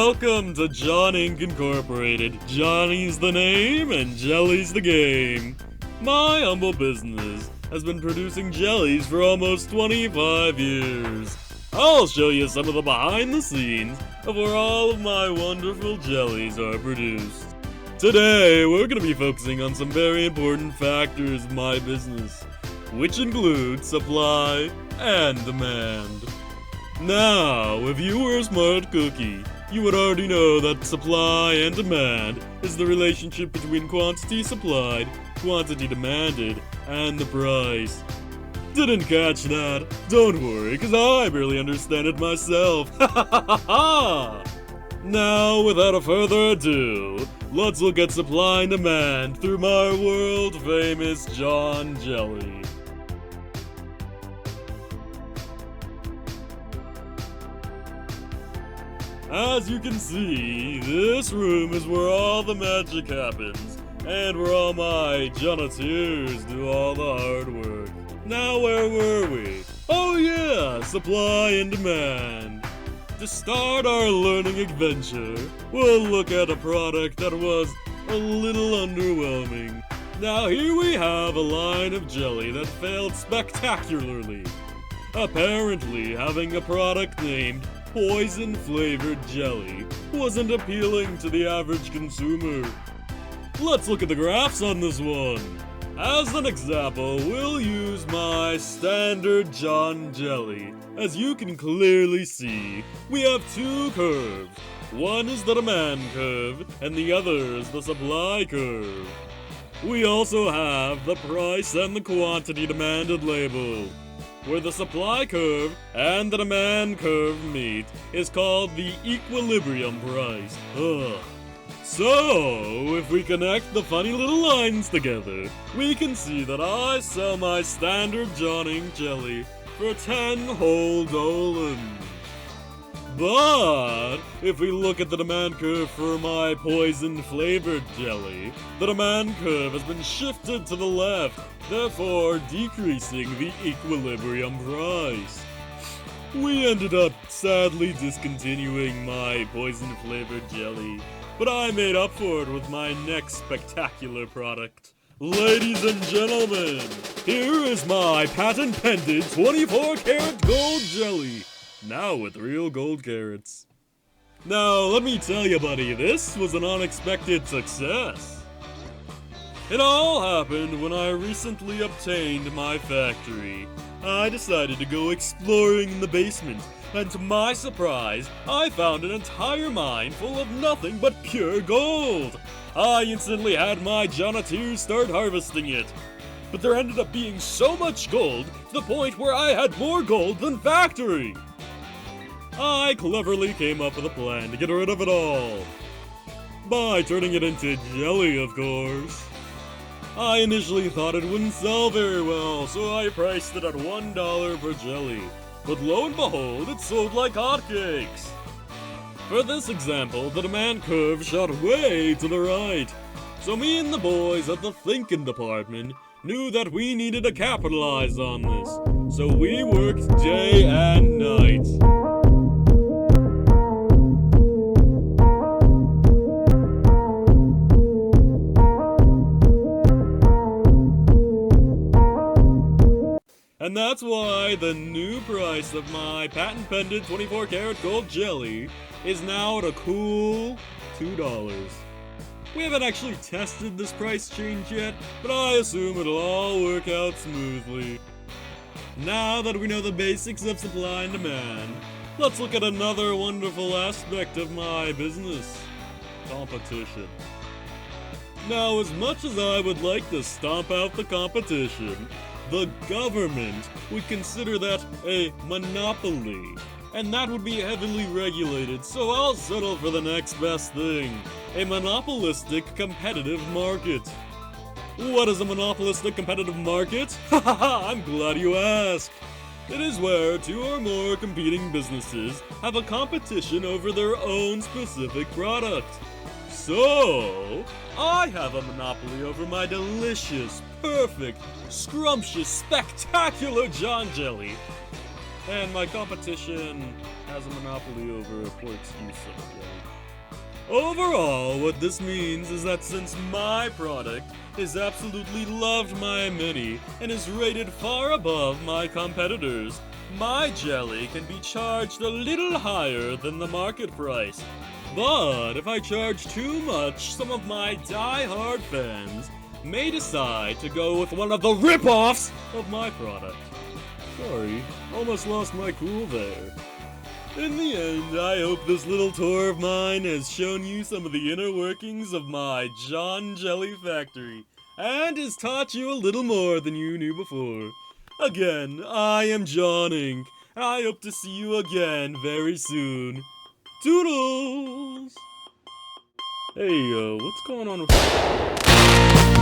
Welcome to Jon Inc. Incorporated. Johnny's the name and jelly's the game. My humble business has been producing jellies for almost 25 years. I'll show you some of the behind the scenes of where all of my wonderful jellies are produced. Today, we're going to be focusing on some very important factors of my business, which include supply and demand. Now, if you were a smart cookie, you would already know that supply and demand is the relationship between quantity supplied, quantity demanded, and the price. Didn't catch that? Don't worry, cause I barely understand it myself. Ha ha ha ha! Now, without a further ado, let's look at supply and demand through my world-famous Jon Jelly. As you can see, this room is where all the magic happens, and where all my Jonateurs do all the hard work. Now where were we? Oh yeah, supply and demand. To start our learning adventure, we'll look at a product that was a little underwhelming. Now here we have a line of jelly that failed spectacularly. Apparently, having a product named poison-flavored jelly wasn't appealing to the average consumer. Let's look at the graphs on this one. As an example, we'll use my standard Jon Jelly. As you can clearly see, we have two curves. One is the demand curve, and the other is the supply curve. We also have the price and the quantity demanded label. Where the supply curve and the demand curve meet is called the equilibrium price. So, if we connect the funny little lines together, we can see that I sell my standard Jon Inc. jelly for 10 whole dolans. But, if we look at the demand curve for my poison-flavored jelly, the demand curve has been shifted to the left, therefore decreasing the equilibrium price. We ended up sadly discontinuing my poison-flavored jelly, but I made up for it with my next spectacular product. Ladies and gentlemen, here is my patent-pending 24-karat gold jelly. Now with real gold carats. Now, let me tell you, buddy, this was an unexpected success. It all happened when I recently obtained my factory. I decided to go exploring in the basement, and to my surprise, I found an entire mine full of nothing but pure gold. I instantly had my Jonateurs start harvesting it. But there ended up being so much gold to the point where I had more gold than factory. I cleverly came up with a plan to get rid of it all. By turning it into jelly, of course. I initially thought it wouldn't sell very well, so I priced it at $1 per jelly. But lo and behold, it sold like hotcakes. For this example, the demand curve shot way to the right. So me and the boys at the thinking department knew that we needed to capitalize on this. So we worked day and night. And that's why the new price of my patent-pending 24-karat gold jelly is now at a cool $2. We haven't actually tested this price change yet, but I assume it'll all work out smoothly. Now that we know the basics of supply and demand, let's look at another wonderful aspect of my business: competition. Now, as much as I would like to stomp out the competition, the government would consider that a monopoly, and that would be heavily regulated, so I'll settle for the next best thing: a monopolistic competitive market. What is a monopolistic competitive market? Ha ha ha, I'm glad you asked. It is where two or more competing businesses have a competition over their own specific product. So, I have a monopoly over my delicious, perfect, scrumptious, spectacular Jon Jelly. and my competition has a monopoly over poor excuse of jelly. Overall, what this means is that since my product is absolutely loved by many and is rated far above my competitors, my jelly can be charged a little higher than the market price. But if I charge too much, some of my die-hard fans may decide to go with one of the rip-offs of my product. Sorry, almost lost my cool there. In the end, I hope this little tour of mine has shown you some of the inner workings of my Jon Jelly factory, and has taught you a little more than you knew before. Again, I am Jon Inc. I hope to see you again very soon. Toodles! Hey, what's going on with...